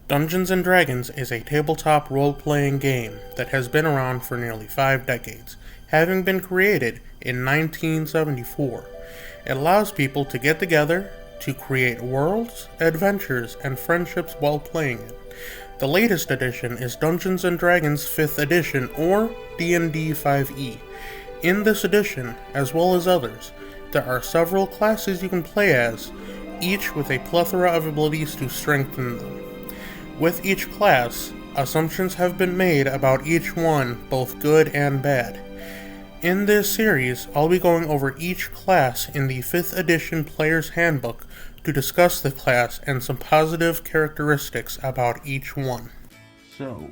Dungeons & Dragons is a tabletop role-playing game that has been around for nearly 5 decades, having been created in 1974. It allows people to get together to create worlds, adventures, and friendships while playing it. The latest edition is Dungeons & Dragons 5th Edition, or D&D 5e. In this edition, as well as others, there are several classes you can play as, each with a plethora of abilities to strengthen them. With each class, assumptions have been made about each one, both good and bad. In this series, I'll be going over each class in the 5th edition Player's Handbook to discuss the class and some positive characteristics about each one. So,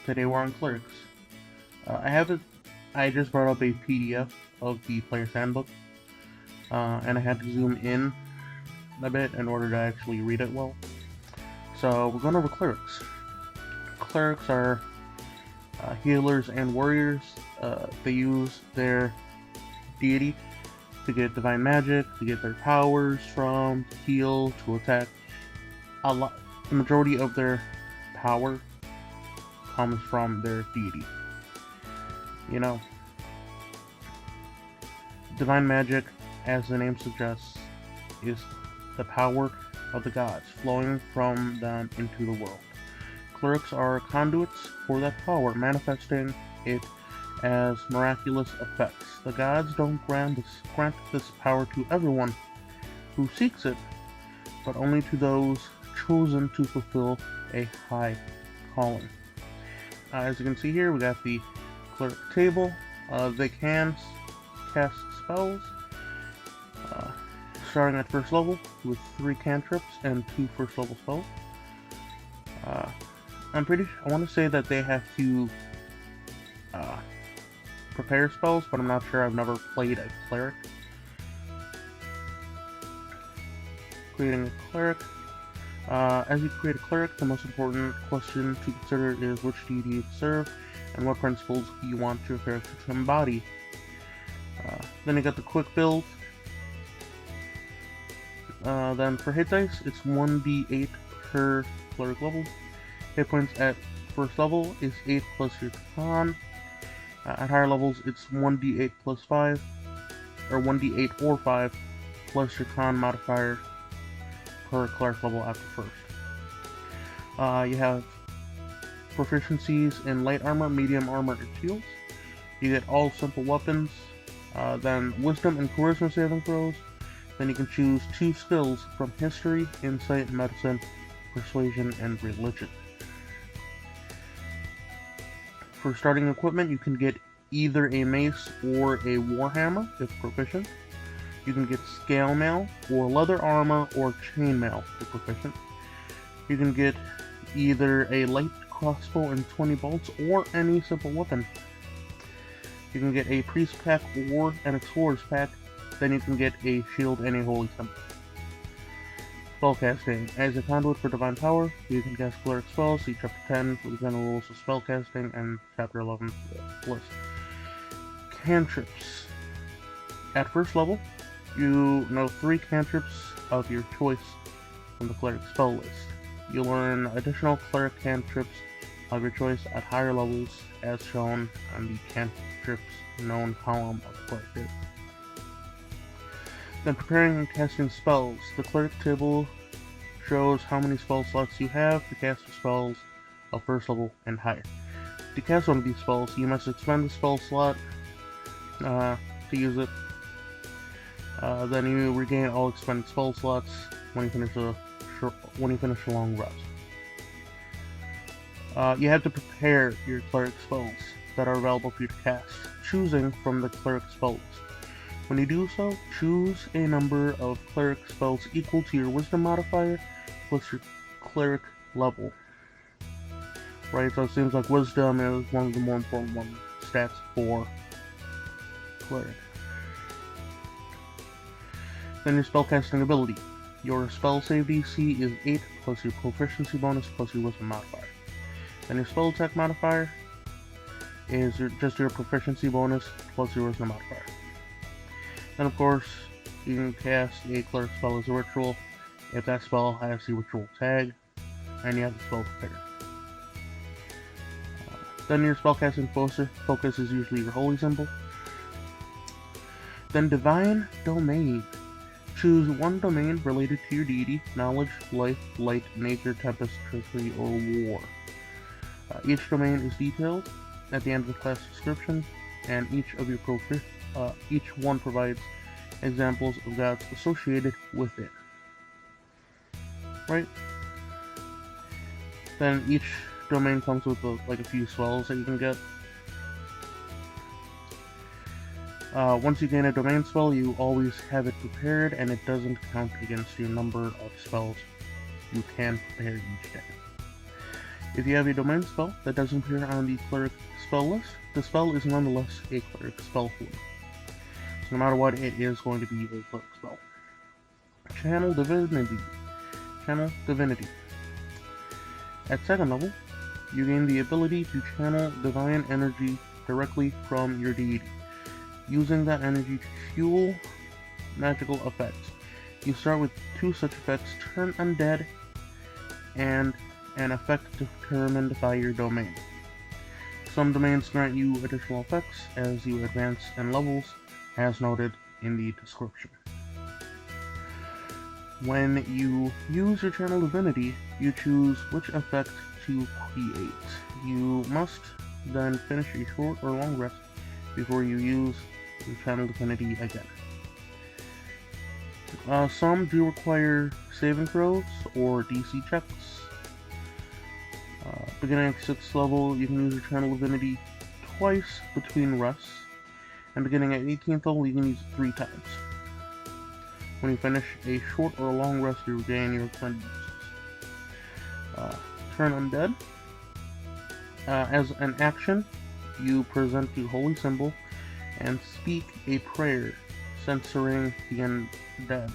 today we're on Clerics. I just brought up a PDF of the Player's Handbook, and I had to zoom in a bit in order to actually read it well. So we're going over Clerics. Clerics are healers and warriors. They use their deity to get divine magic, to get their powers from, to heal, to attack. The majority of their power comes from their deity. You know, divine magic, as the name suggests, is the power of the gods flowing from them into the world. Clerics are conduits for that power, manifesting it as miraculous effects. The gods don't grant this power to everyone who seeks it, but only to those chosen to fulfill a high calling. As you can see here, we got the cleric table. They can cast spells, starting at first level with 3 cantrips and 2 first level spells. I want to say that they have to prepare spells, but I'm not sure. I've never played a cleric. Creating a cleric. As you create a cleric, the most important question to consider is which deity you serve and what principles you want your character to embody. Then you got the quick build. Then for hit dice, it's 1d8 per cleric level. Hit points at first level is 8 plus your con. At higher levels, it's 1d8 plus 5, or 1d8 or 5 plus your con modifier per cleric level after first. You have proficiencies in light armor, medium armor, and shields. You get all simple weapons. Then wisdom and charisma saving throws. Then you can choose 2 skills from history, insight, medicine, persuasion, and religion. For starting equipment, you can get either a mace or a warhammer if proficient. You can get scale mail or leather armor or chainmail if proficient. You can get either a light crossbow and 20 bolts or any simple weapon. You can get a priest pack or an explorer's pack. Then you can get a shield and a holy symbol. Spellcasting. As a conduit for divine power, you can cast cleric spells. See Chapter 10 for the general rules of spellcasting and Chapter 11 for the list. Cantrips. At first level, you know 3 cantrips of your choice from the cleric spell list. You learn additional cleric cantrips of your choice at higher levels as shown on the cantrips known column of cleric table. Then preparing and casting spells. The cleric table shows how many spell slots you have to cast spells of first level and higher. To cast one of these spells, you must expend the spell slot to use it. Then you regain all expended spell slots when you finish a long rest. You have to prepare your cleric spells that are available for you to cast, choosing from the cleric spell list. When you do so, choose a number of cleric spells equal to your wisdom modifier plus your cleric level. Right, so it seems like wisdom is one of the more important stats for cleric. Then your spellcasting ability. Your spell save DC is 8 plus your proficiency bonus plus your wisdom modifier. Then your spell attack modifier is just your proficiency bonus plus your wisdom modifier. And of course, you can cast a cleric spell as a ritual if that spell has the ritual tag. and you have the spell prepared. Then your spellcasting focus is usually your holy symbol. Then Divine Domain. Choose one domain related to your deity: knowledge, life, light, nature, tempest, trickery, or war. Each domain is detailed at the end of the class description, and each one provides examples of gods associated with it. Right? Then each domain comes with like a few spells that you can get. Once you gain a domain spell, you always have it prepared, and it doesn't count against your number of spells you can prepare each day. If you have a domain spell that doesn't appear on the Cleric spell list, the spell is nonetheless a Cleric spell form. So no matter what, it is going to be a Cleric spell. Channel Divinity. Channel Divinity. At 2nd level, you gain the ability to channel divine energy directly from your deity, using that energy to fuel magical effects. You start with 2 such effects: Turn Undead and an effect determined by your domain. Some domains grant you additional effects as you advance in levels, as noted in the description. When you use your Channel Divinity, you choose which effect to create. You must then finish a short or long rest before you use your Channel Divinity again. Some do require saving throws or DC checks. Beginning at 6th level, you can use your Channel Divinity twice between rests, and beginning at 18th level, you can use it 3 times. When you finish a short or long rest, you regain your extended uses. Turn Undead. As an action, you present your holy symbol and speak a prayer censoring the undead.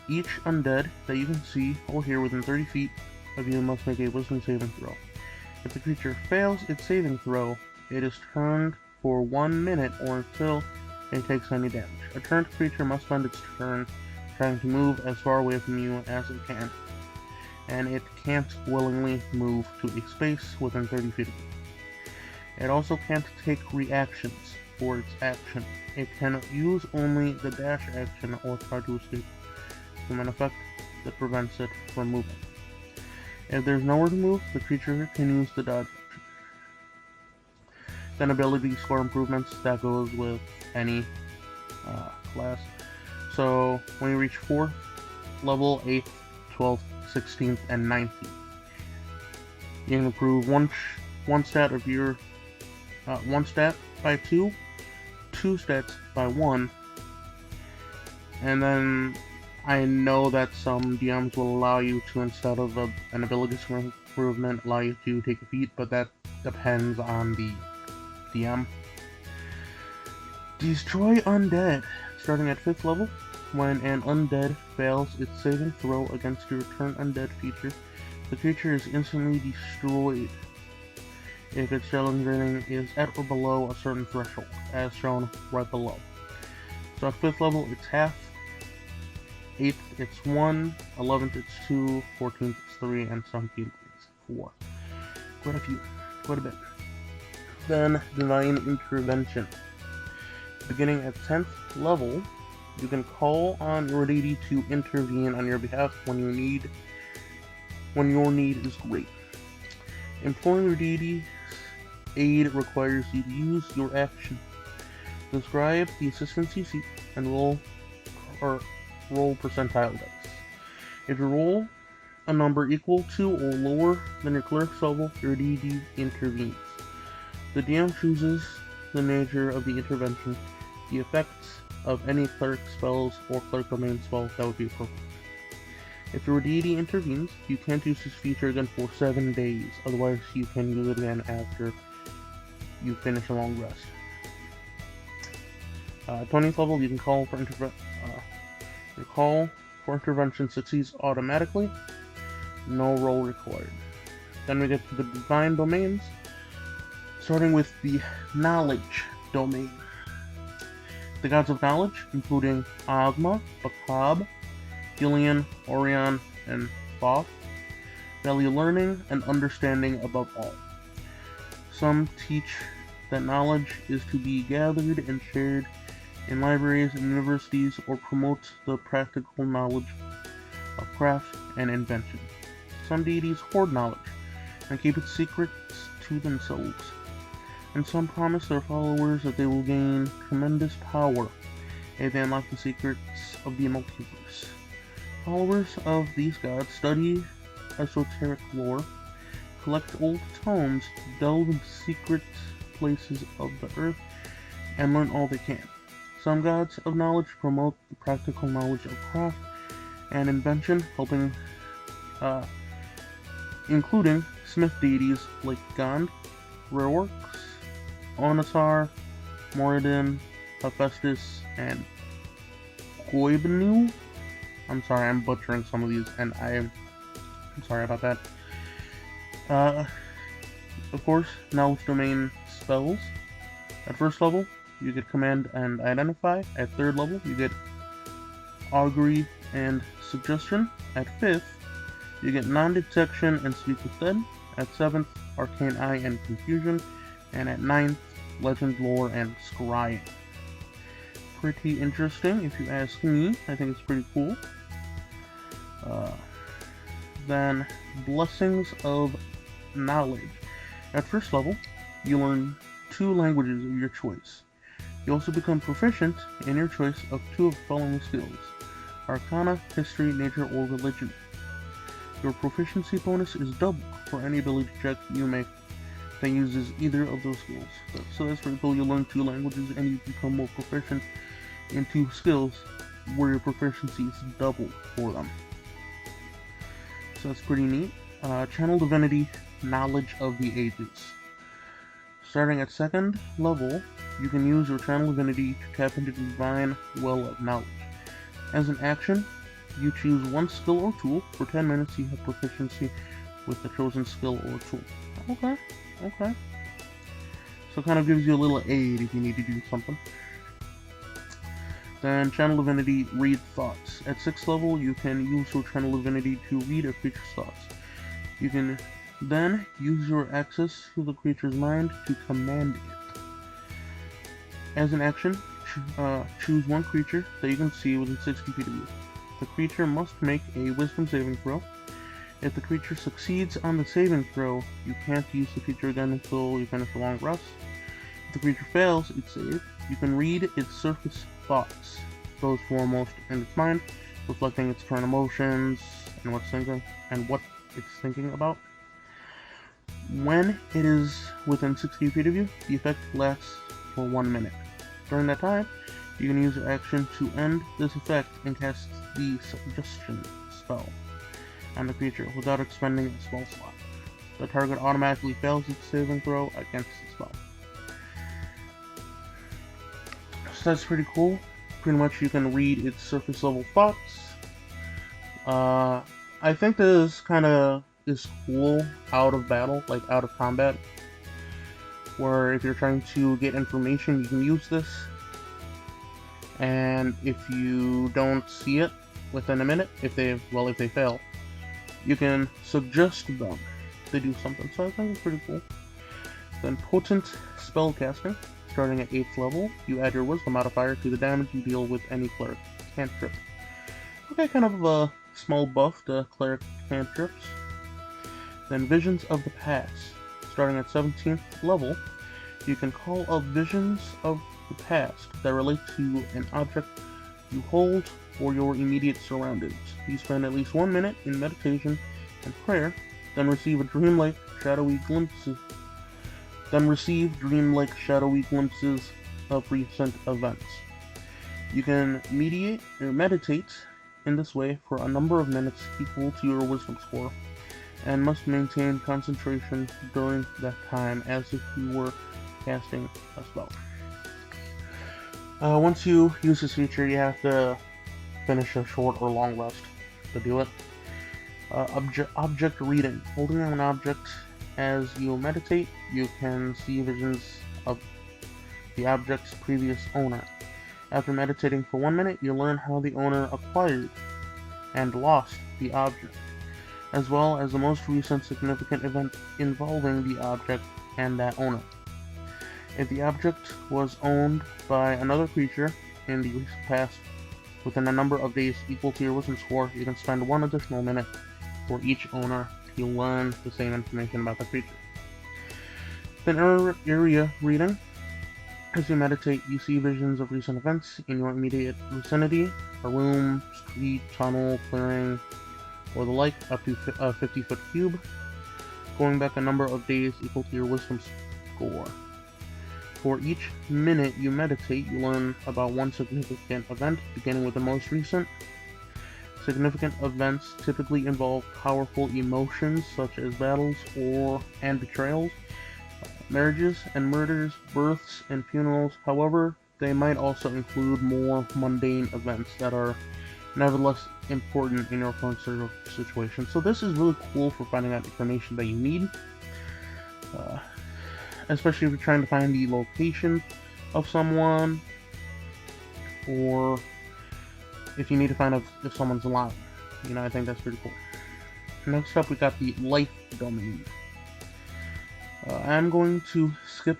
Each undead that you can see or hear within 30 feet of you must make a wisdom saving throw. If the creature fails its saving throw, it is turned for 1 minute or until it takes any damage. A turned creature must spend its turn trying to move as far away from you as it can, and it can't willingly move to a space within 30 feet of you. It also can't take reactions for its action. It can use only the dash action or try to escape from an effect that prevents it from moving. If there's nowhere to move, the creature can use the dodge action. Then ability score improvements, that goes with any class. So when you reach 4th level, 8th, 12th, 16th, and 19th, you can improve one stat of your 1 stat by 2, 2 stats by 1, and then I know that some DMs will allow you to, instead of an ability score improvement, allow you to take a feat, but that depends on the DM. Destroy Undead. Starting at 5th level, when an undead fails its saving throw against your Turn Undead feature, the creature is instantly destroyed if its challenge rating is at or below a certain threshold, as shown right below. So at 5th level, it's half. 8th, it's 1. 11th, it's 2. 14th, it's 3. And 17th, it's 4. Quite a bit. Then, Divine Intervention. Beginning at 10th level, you can call on your deity to intervene on your behalf when your need is great. Employing your deity's aid requires you to use your action. Describe the assistance you seek and roll percentile dice. If you roll a number equal to or lower than your cleric's level, your deity intervenes. The DM chooses the nature of the intervention, the effects of any cleric spells or cleric domain spells that would be appropriate. If your deity intervenes, you can't use this feature again for 7 days, otherwise you can use it again after you finish a long rest. 20th level, you can call for your call for intervention succeeds automatically, no roll required. Then we get to the divine domains, starting with the knowledge domain. The gods of knowledge, including Agma, Bakab, Gillian, Orion, and Thoth, value learning and understanding above all. Some teach that knowledge is to be gathered and shared in libraries and universities, or promote the practical knowledge of craft and invention. Some deities hoard knowledge and keep its secrets to themselves, and some promise their followers that they will gain tremendous power if they unlock the secrets of the multiverse. Followers of these gods study esoteric lore, collect old tomes, delve into secret places of the earth, and learn all they can. Some gods of knowledge promote the practical knowledge of craft and invention, including smith deities like Gond, Rareworks, Onatar, Moradin, Hephaestus, and Goibnu. I'm sorry, I'm butchering some of these, and I'm sorry about that. Of course, Knowledge Domain spells. At first level, you get Command and Identify. At third level, you get Augury and Suggestion. At fifth, you get Non-Detection and Speak with Dead. At seventh, Arcane Eye and Confusion. And at ninth, Legend Lore and Scrying. Pretty interesting, if you ask me. I think it's pretty cool. Then, Blessings of Knowledge. At first level, you learn 2 languages of your choice. You also become proficient in your choice of 2 of the following skills: Arcana, History, Nature, or Religion. Your proficiency bonus is double for any ability check you make that uses either of those skills. So that's pretty cool. You learn 2 languages and you become more proficient in 2 skills where your proficiency is doubled for them. So that's pretty neat. Channel Divinity, Knowledge of the Ages. Starting at 2nd level, you can use your Channel Divinity to tap into the Divine Well of Knowledge. As an action, you choose one skill or tool. For 10 minutes, you have proficiency with the chosen skill or tool. Okay. So it kind of gives you a little aid if you need to do something. Then Channel Divinity, Read Thoughts. At 6th level, you can use your Channel Divinity to read a creature's thoughts. You can then use your access to the creature's mind to command it. As an action, choose one creature that you can see within 60 feet of you. The creature must make a Wisdom saving throw. If the creature succeeds on the saving throw, you can't use the creature again until you finish a long rest. If the creature fails its save, you can read its surface thoughts, those foremost in its mind, reflecting its current emotions and what it's thinking about. When it is within 60 feet of you, the effect lasts for 1 minute. During that time, you can use your action to end this effect and cast the Suggestion spell on the creature without expending a spell slot. The target automatically fails its saving throw against the spell. So that's pretty cool. Pretty much you can read its surface level thoughts. I think this is cool out of battle, like out of combat, where if you're trying to get information, you can use this. And if you don't see it within a minute, if they fail, you can suggest them to do something. So I think it's pretty cool. Then Potent Spellcasting. Starting at 8th level, you add your Wisdom modifier to the damage you deal with any Cleric cantrip. Okay, kind of a small buff to Cleric cantrips. Then Visions of the Past. Starting at 17th level, you can call up visions of the past that relate to an object you hold or your immediate surroundings. You spend at least 1 minute in meditation and prayer, then receive dreamlike shadowy glimpses of recent events. You can meditate in this way for a number of minutes equal to your Wisdom score, and must maintain concentration during that time as if you were casting a spell. Once you use this feature, you have to finish a short or long rest to do it. Object reading. Holding an object as you meditate, you can see visions of the object's previous owner. After meditating for 1 minute, you learn how the owner acquired and lost the object. as well as the most recent significant event involving the object and that owner. If the object was owned by another creature in the recent past within a number of days equal to your wisdom score, you can spend 1 additional minute for each owner to learn the same information about the creature. Then area reading. As you meditate, you see visions of recent events in your immediate vicinity, a room, street, tunnel, clearing, or the like, up to a 50-foot cube, going back a number of days equal to your wisdom score. For each minute you meditate, you learn about one significant event, beginning with the most recent. Significant events typically involve powerful emotions such as battles and betrayals, marriages and murders, births and funerals. However, they might also include more mundane events that are nevertheless important in your current situation. So this is really cool for finding out information that you need, especially if you're trying to find the location of someone, or if you need to find out if someone's alive. I think that's pretty cool. Next up, we got the Life Domain. I'm going to skip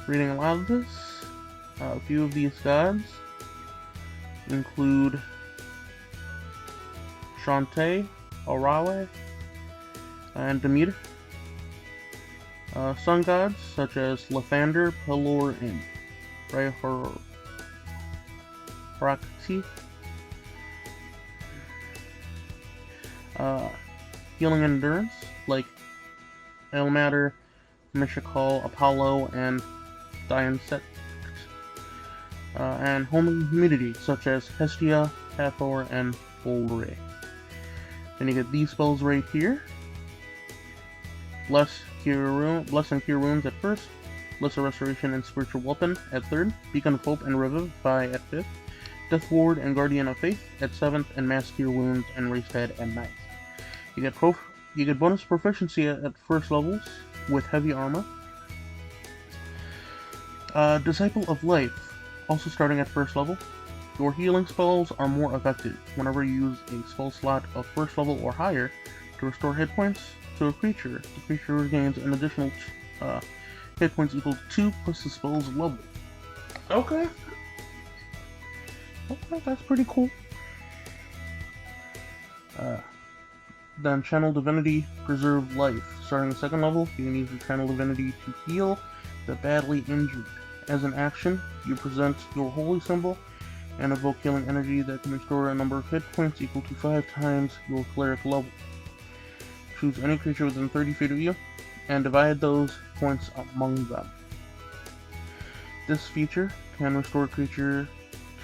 reading a lot of this. A few of these gods include Shantae, Arawe, and Demeter. Sun gods such as Lathander, Pelor, and Rakti. Healing endurance like Elmater, Mishakal, Apollo, and Diansect. And homing humidity such as Hestia, Hathor, and Bolre. Then you get these spells right here. Bless and Cure Wounds at first. Lesser Restoration and Spiritual Weapon at third. Beacon of Hope and Revivify at fifth. Death Ward and Guardian of Faith at 7th, and Mass Cure Wounds and Raised Head at 9th. You get bonus proficiency at first levels with heavy armor. Disciple of Life, also starting at first level. Your healing spells are more effective whenever you use a spell slot of first level or higher to restore hit points to a creature. The creature regains an additional hit points equal to 2 plus the spell's level. Okay, that's pretty cool. Then Channel Divinity, Preserve Life. Starting at second level, you can use your Channel Divinity to heal the badly injured. As an action, you present your holy symbol and evoke healing energy that can restore a number of hit points equal to 5 times your cleric level. Choose any creature within 30 feet of you and divide those points among them. This feature can restore a creature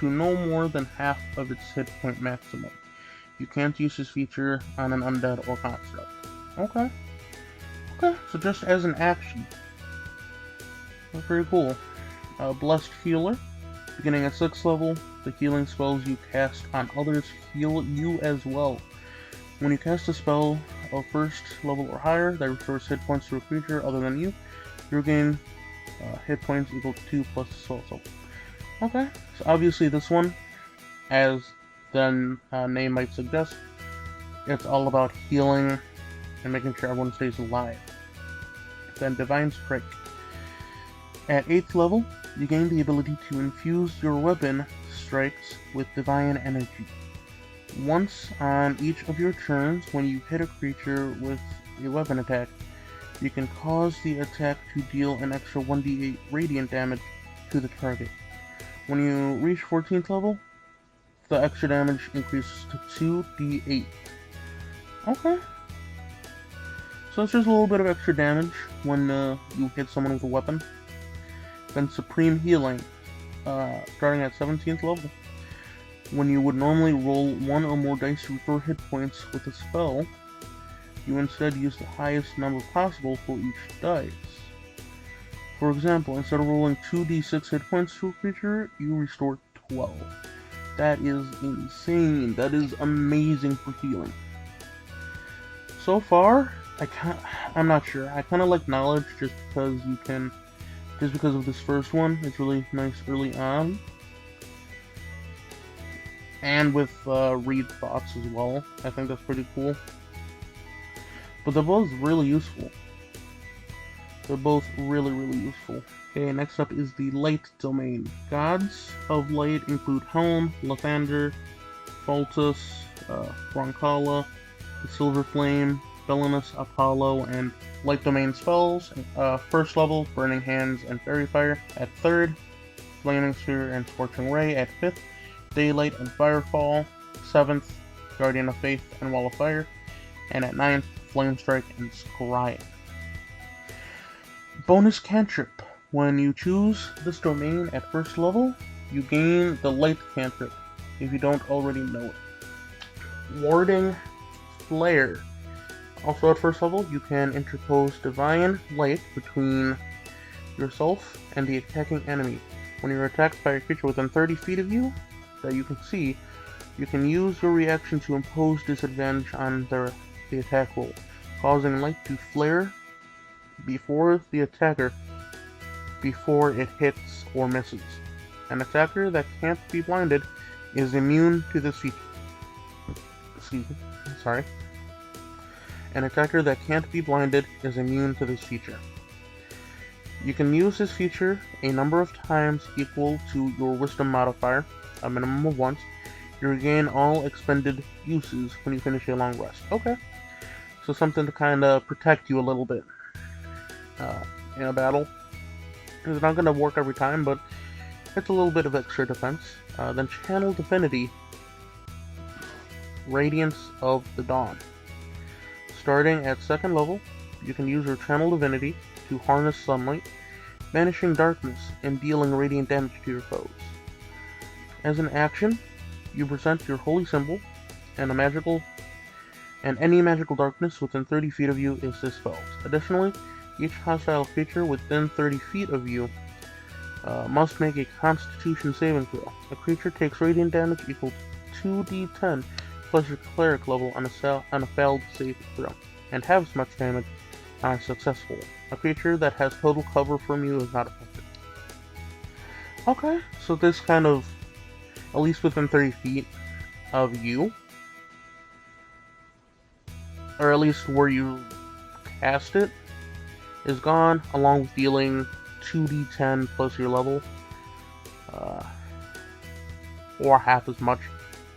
to no more than half of its hit point maximum. You can't use this feature on an undead or construct. Okay, so just as an action. That's pretty cool. Blessed Healer. Beginning at 6th level, the healing spells you cast on others heal you as well. When you cast a spell of first level or higher that restores hit points to a creature other than you regain hit points equal to 2 plus the spell level. Okay, so obviously this one, as the name might suggest, it's all about healing and making sure everyone stays alive. Then Divine Strike. At 8th level, you gain the ability to infuse your weapon strikes with divine energy. Once on each of your turns, when you hit a creature with a weapon attack, you can cause the attack to deal an extra 1d8 radiant damage to the target. When you reach 14th level, the extra damage increases to 2d8. Okay. So it's just a little bit of extra damage when you hit someone with a weapon. Then Supreme Healing, starting at 17th level. When you would normally roll 1 or more dice to restore hit points with a spell, you instead use the highest number possible for each dice. For example, instead of rolling 2d6 hit points to a creature, you restore 12. That is insane. That is amazing for healing. So far, I'm not sure. I kind of like Knowledge just because of this first one. It's really nice early on. and with read thoughts as well. I think that's pretty cool. But they're both really useful. They're both really useful. Okay, next up is the Light Domain. Gods of Light include Helm, Lathander, Pholtus, Roncalla, the Silver Flame, Belinus, Apollo, and Light Domain spells. First level, Burning Hands and Fairy Fire. At third, Flaming Sphere and Scorching Ray. At fifth, Daylight and Firefall. Seventh, Guardian of Faith and Wall of Fire. And at ninth, Flame Strike and Scrying. Bonus cantrip. When you choose this domain at first level, you gain the Light cantrip, if you don't already know it. Warding Flare. Also at first level, you can interpose Divine Light between yourself and the attacking enemy. When you're attacked by a creature within 30 feet of you that you can see, you can use your reaction to impose disadvantage on the attack roll, causing light to flare before the attacker before it hits or misses. An attacker that can't be blinded is immune to this feature. Excuse me, sorry. An attacker that can't be blinded is immune to this feature. You can use this feature a number of times equal to your Wisdom modifier, a minimum of once. You regain all expended uses when you finish a long rest. Okay. So something to kind of protect you a little bit in a battle. It's not going to work every time, but it's a little bit of extra defense. Then Channel Divinity, Radiance of the Dawn. Starting at second level, you can use your Channel Divinity to harness sunlight, banishing darkness and dealing radiant damage to your foes. As an action, you present your holy symbol, and any magical darkness within 30 feet of you is dispelled. Additionally, each hostile creature within 30 feet of you must make a Constitution saving throw. A creature takes radiant damage equal to 2d10 plus your Cleric level on a failed saving throw, and halves much damage on a successful one. A creature that has total cover from you is not affected. Okay, so this kind of, at least within 30 feet of you, or at least where you cast it, is gone, along with dealing 2d10 plus your level, or half as much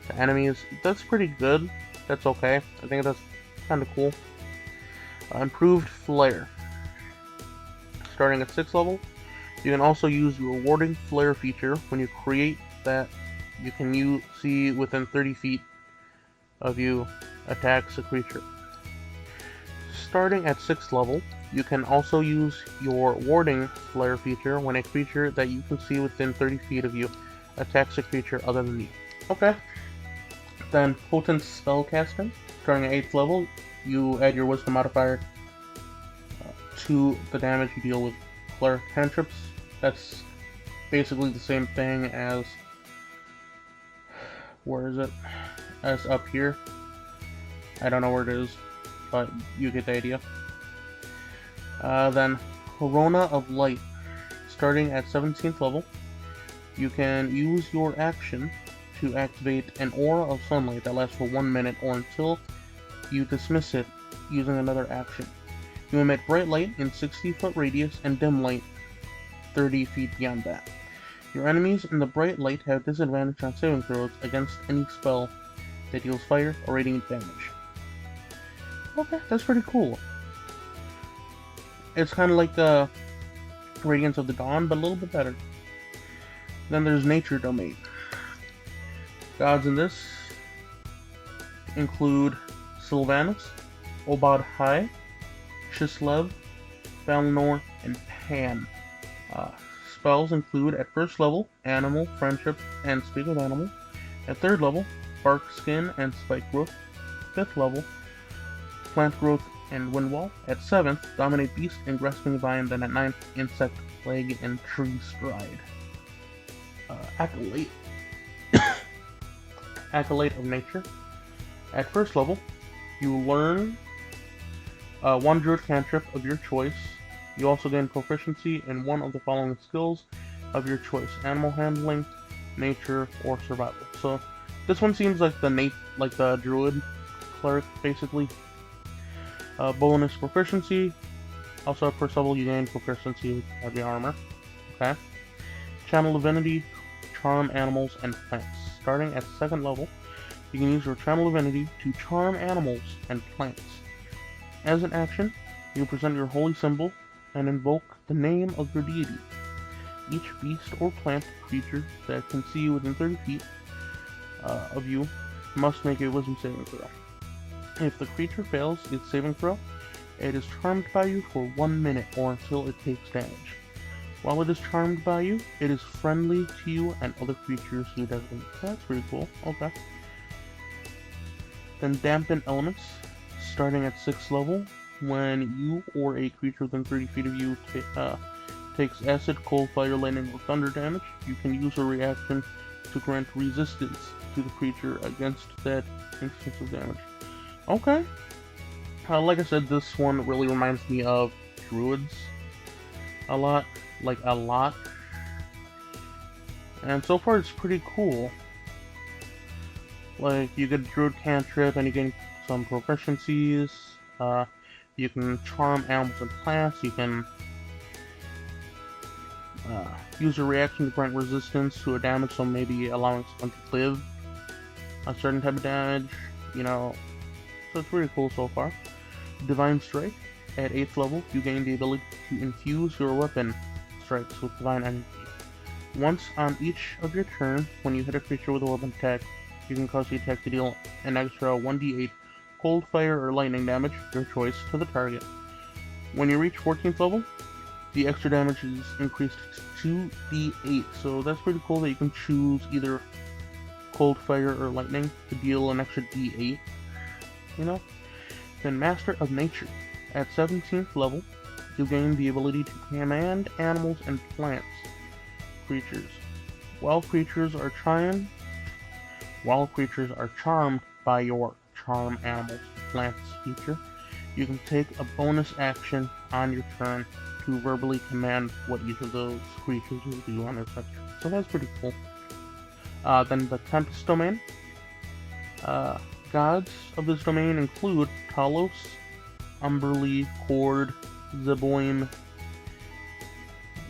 to enemies. That's pretty good. That's okay. I think that's kind of cool. Improved Flare. Starting at 6th level, you can also use your Warding Flare feature. When you create that, you can see within 30 feet of you attacks a creature. Starting at 6th level, you can also use your Warding Flare feature when a creature that you can see within 30 feet of you attacks a creature other than you. Okay. Then Potent Spellcaster. Starting at 8th level, you add your Wisdom modifier to the damage you deal with Cleric cantrips. That's basically the same thing as, where is it? As up here. I don't know where it is, but you get the idea. Then Corona of Light. Starting at 17th level, you can use your action to activate an aura of sunlight that lasts for 1 minute or until you dismiss it using another action. You emit bright light in 60-foot radius and dim light 30 feet beyond that. Your enemies in the bright light have disadvantage on saving throws against any spell that deals fire or radiant damage. Okay, that's pretty cool. It's kind of like the Radiance of the Dawn, but a little bit better. Then there's Nature Domain. Gods in this include Sylvanus, Obad High, Chislev, Valinor, and Pan. Spells include, at first level, Animal, Friendship, and Speak with Animal. At third level, Bark Skin and Spike Growth. Fifth level, Plant Growth and Windwall. At 7th, Dominate Beast and Grasping Vine. Then at 9th, Insect, Plague, and Tree Stride. Acolyte. Acolyte of Nature. At first level, you learn one Druid cantrip of your choice. You also gain proficiency in one of the following skills of your choice: Animal Handling, Nature, or Survival. So This one seems like the druid cleric, basically. Bonus proficiency. Also at first level you gain proficiency with heavy armor. Okay. Channel Divinity, charm animals and plants. Starting at 2nd level, you can use your Channel Divinity to charm animals and plants. As an action, you present your holy symbol and invoke the name of your deity. Each beast or plant creature that can see you within 30 feet of you must make a wisdom saving throw. If the creature fails its saving throw, it is charmed by you for 1 minute or until it takes damage. While it is charmed by you, it is friendly to you and other creatures you designate. That's pretty cool. Okay. Then Dampen Elements. Starting at 6th level, when you or a creature within 30 feet of you takes acid, cold, fire, lightning, or thunder damage, you can use a reaction to grant resistance to the creature against that instance of damage. Okay. Like I said, this one really reminds me of druids a lot. Like, a lot. And so far, it's pretty cool. Like, you get druid cantrip, and you gain some proficiencies. You can charm animals and plants. You can use a reaction to grant resistance to a damage, so maybe allowing someone to live a certain type of damage. You know, so it's pretty cool so far. Divine Strike. At 8th level, you gain the ability to infuse your weapon strikes with divine energy. Once on each of your turn, when you hit a creature with a weapon attack, you can cause the attack to deal an extra 1d8 cold, fire, or lightning damage, your choice, to the target. When you reach 14th level, the extra damage is increased to 2d8, so that's pretty cool that you can choose either cold, fire, or lightning to deal an extra d8, you know? Then Master of Nature. At 17th level, you gain the ability to command animals and plants creatures. While creatures are charmed by your charm animals and plants feature, you can take a bonus action on your turn to verbally command what each of those creatures will do on its turn. So that's pretty cool. Then the Tempest Domain. Gods of this domain include Talos, Umberly, Cord, Zeboim,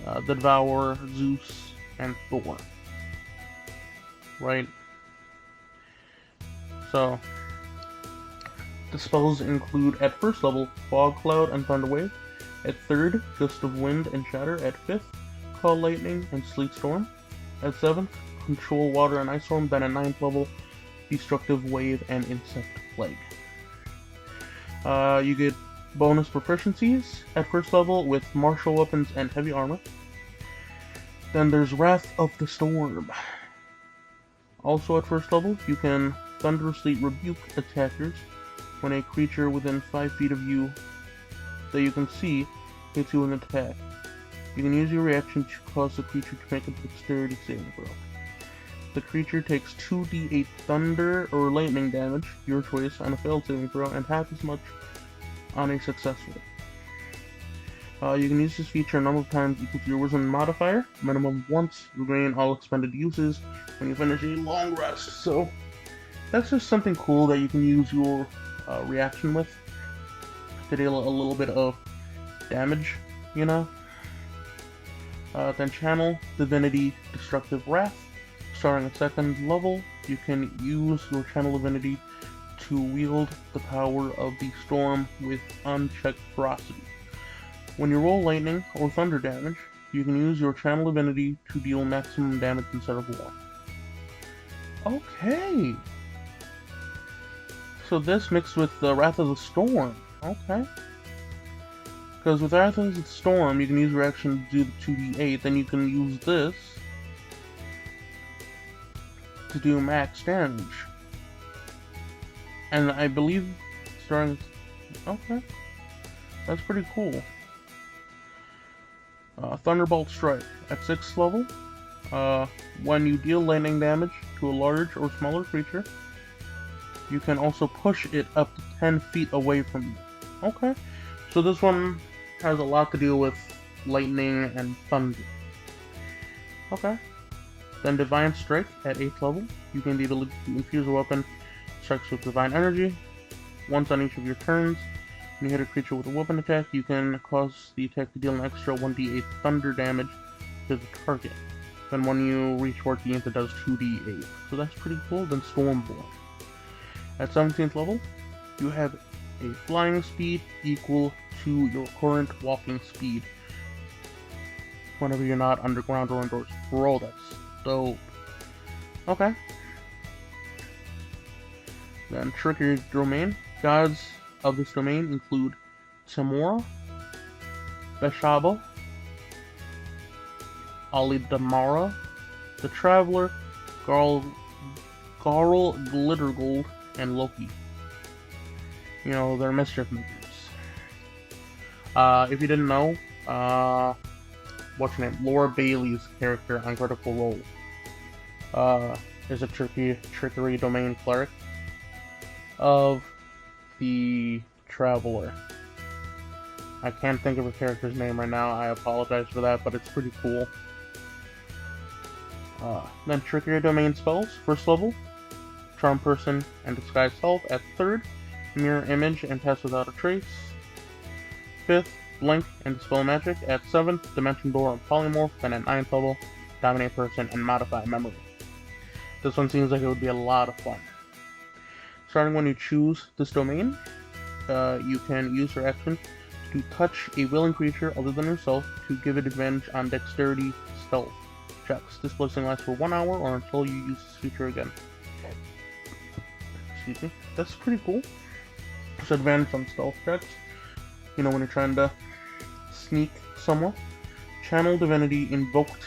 the Devourer, Zeus, and Thor. Right? So, the spells include, at 1st level, Fog Cloud and Thunderwave. At 3rd, Gust of Wind and Shatter. At 5th, Call Lightning and Sleet Storm. At 7th, Control Water and Ice Storm. Then at 9th level, Destructive Wave and Insect Plague. You get bonus proficiencies at 1st level with martial weapons and heavy armor. Then there's Wrath of the Storm. Also at 1st level, you can thunderously rebuke attackers when a creature within 5 feet of you that you can see hits you with an attack. You can use your reaction to cause the creature to make a dexterity saving throw. The creature takes 2d8 thunder or lightning damage, your choice, on a failed saving throw, and half as much on a successful. You can use this feature a number of times equal to your wisdom modifier, minimum once. You gain all expended uses when you finish a long rest. So that's just something cool that you can use your reaction with to deal a little bit of damage, you know. Then Channel Divinity Destructive Wrath. Starting at 2nd level, you can use your Channel Divinity to wield the power of the storm with unchecked ferocity. When you roll lightning or thunder damage, you can use your Channel Divinity to deal maximum damage instead of 1. Okay. So this mixed with the Wrath of the Storm. Okay. Because with Wrath of the Storm, you can use your action to do the 2d8, then you can use this to do max damage. And I believe starting... Okay. That's pretty cool. Thunderbolt Strike. At 6th level, when you deal lightning damage to a large or smaller creature, you can also push it up to 10 feet away from you. Okay. So this one has a lot to do with lightning and thunder. Okay. Then Divine Strike at 8th level. You gain the ability to infuse a weapon strikes with divine energy. Once on each of your turns, when you hit a creature with a weapon attack, you can cause the attack to deal an extra 1d8 thunder damage to the target. Then when you reach 14th, it does 2d8. So that's pretty cool. Then Stormborn. At 17th level, you have a flying speed equal to your current walking speed whenever you're not underground or indoors. Bro, that's dope. Okay. Then Trickery Domain. Gods of this domain include Tamora, Beshabo, Alidamara, the Traveler, Garl Glittergold, and Loki. You know, they're mischief makers. If you didn't know, what's her name? Laura Bailey's character on Critical Role is a Trickery Domain Cleric of the Traveler. I can't think of a character's name right now, I apologize for that, but it's pretty cool. Then Trickery Domain spells, 1st level, Charm Person and Disguise Self at 3rd, Mirror Image and Pass Without a Trace. 5th, Blink and Dispel Magic. At 7th, Dimension Door and Polymorph. Then at 9th level, Dominate Person and Modify Memory. This one seems like it would be a lot of fun. Starting when you choose this domain, you can use your action to touch a willing creature other than yourself to give it advantage on Dexterity Stealth checks. This blessing lasts for 1 hour or until you use this feature again. Excuse me. That's pretty cool. It's advantage on stealth checks. You know, when you're trying to sneak somewhere. Channel Divinity invoked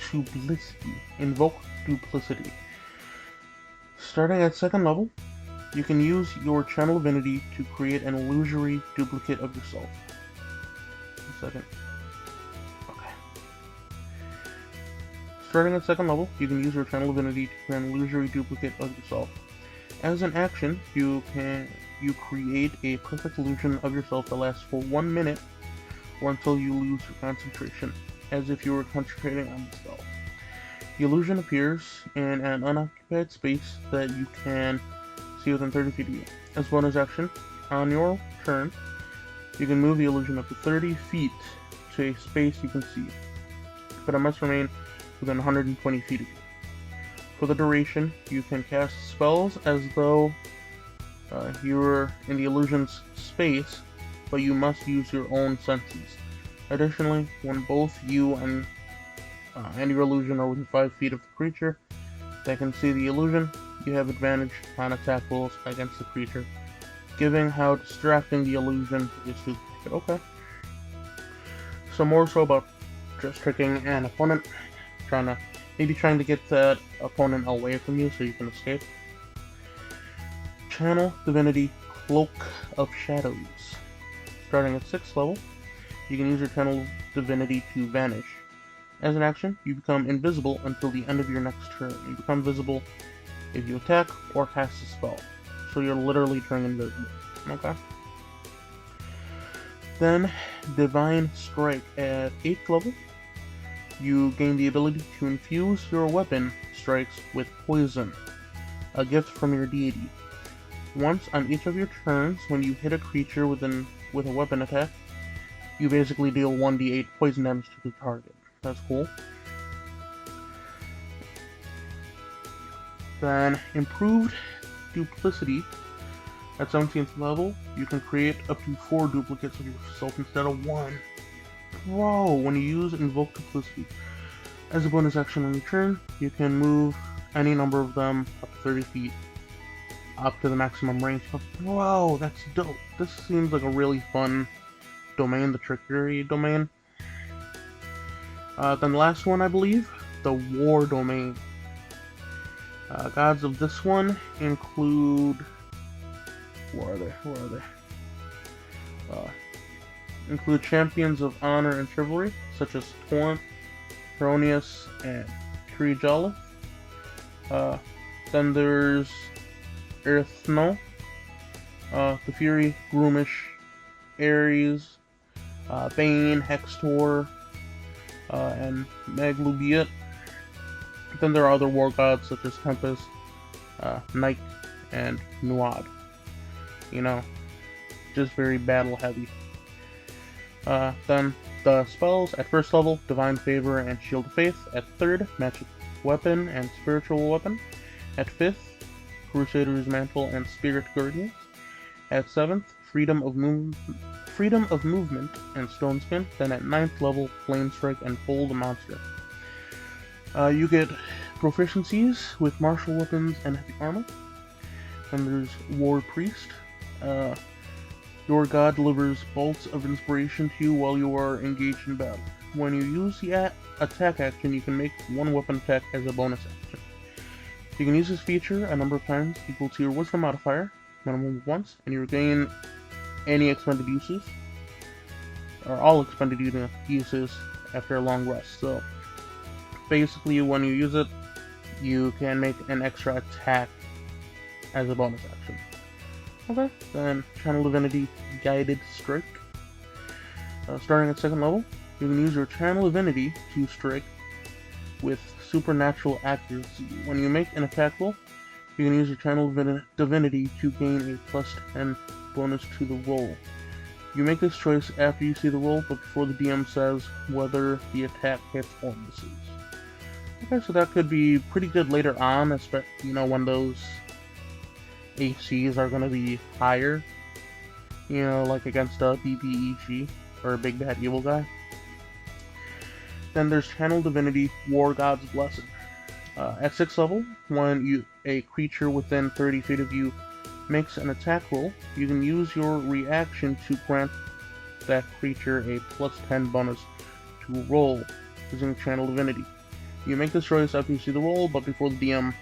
Duplicity. Invoke Duplicity. Starting at 2nd level, you can use your Channel Divinity to create an illusory duplicate of yourself. 1 second. Okay. Starting at 2nd level, you can use your Channel Divinity to create an illusory duplicate of yourself. As an action, you create a perfect illusion of yourself that lasts for 1 minute or until you lose your concentration, as if you were concentrating on the spell. The illusion appears in an unoccupied space that you can see within 30 feet of you. As bonus action, on your turn, you can move the illusion up to 30 feet to a space you can see, but it must remain within 120 feet of you. For the duration, you can cast spells as though you were in the illusion's space, but you must use your own senses. Additionally, when both you and your illusion are within 5 feet of the creature that can see the illusion, you have advantage on attack rolls against the creature, given how distracting the illusion is to the creature. Okay. So more so about just tricking an opponent, trying to get that opponent away from you so you can escape. Channel Divinity Cloak of Shadows. Starting at 6th level, you can use your Channel Divinity to vanish. As an action, you become invisible until the end of your next turn. You become visible if you attack or cast a spell. So you're literally turning invisible. Okay. Then, Divine Strike. At 8th level, you gain the ability to infuse your weapon strikes with poison, a gift from your deity. Once on each of your turns, when you hit a creature with a weapon attack, you basically deal 1d8 poison damage to the target. That's cool. Then, Improved Duplicity. At 17th level, you can create up to 4 duplicates of yourself instead of 1. Bro, when you use Invoke Duplicity as a bonus action on your turn, you can move any number of them up to 30 feet, up to the maximum range. But bro, that's dope. This seems like a really fun domain, the Trickery Domain. Then the last one, I believe, the War Domain. Gods of this one include... Where are they? Include champions of honor and chivalry, such as Torn, Heronius, and Trijalith. Then there's Earthno, the Fury, Groomish, Ares, Bane, Hextor, and Maglubiot. Then there are other war gods such as Tempest, Night, and Nuad. You know, just very battle heavy. Then the spells at first level, Divine Favor and Shield of Faith. At third, Magic Weapon and Spiritual Weapon. At fifth, Crusader's Mantle and Spirit Guardians. At seventh, Freedom of Movement and Stone Skin. Then at ninth level, Flame Strike and Fold Monster. You get proficiencies with martial weapons and heavy armor. Then there's War Priest. Your god delivers bolts of inspiration to you while you are engaged in battle. When you use the attack action, you can make one weapon attack as a bonus action. You can use this feature a number of times equal to your wisdom modifier, minimum of once, and you regain any expended uses, or all expended uses after a long rest. So basically, when you use it, you can make an extra attack as a bonus action. Okay, then Channel Divinity Guided Strike. Starting at second level, you can use your Channel Divinity to strike with supernatural accuracy. When you make an attack roll, you can use your Channel Divinity to gain a plus 10 bonus to the roll. You make this choice after you see the roll, but before the DM says whether the attack hits or misses. Okay, so that could be pretty good later on, especially, you know, when those ACs are going to be higher, you know, like against a BBEG, or a Big Bad Evil Guy. Then there's Channel Divinity War God's Blessing. At 6th level, when a creature within 30 feet of you makes an attack roll, you can use your reaction to grant that creature a plus 10 bonus to roll using Channel Divinity. You make this choice after you see the roll, but before the DM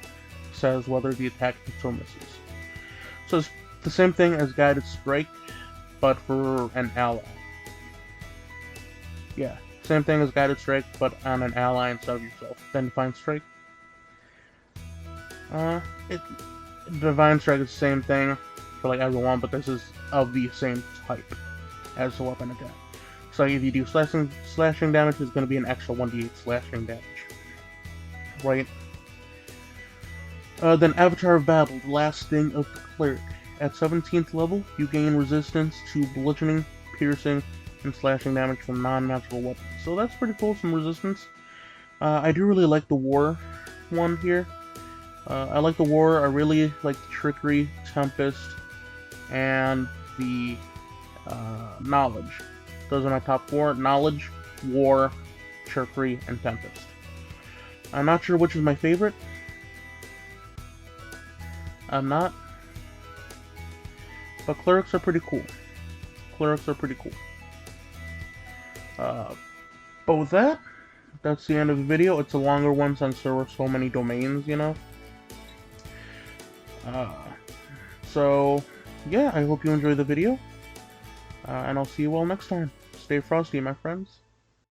says whether the attack hits or misses. So it's the same thing as Guided Strike, but for an ally. Yeah, same thing as Guided Strike, but on an ally instead of yourself. Then Divine Strike. Divine Strike is the same thing for like everyone, but this is of the same type as the weapon attack. So if you do slashing damage, it's going to be an extra 1d8 slashing damage. Right? Then Avatar of Battle, the last thing of the Cleric. At 17th level, you gain resistance to bludgeoning, piercing, and slashing damage from non-magical weapons. So that's pretty cool, some resistance. I do really like the War one here. I like the War, I really like the Trickery, Tempest, and the Knowledge. Those are my top 4. Knowledge, War, Trickery, and Tempest. I'm not sure which is my favorite. I'm not. But Clerics are pretty cool. Clerics are pretty cool. But with that, that's the end of the video. It's a longer one since there were so many domains, you know. So, yeah, I hope you enjoyed the video. And I'll see you all next time. Stay frosty, my friends.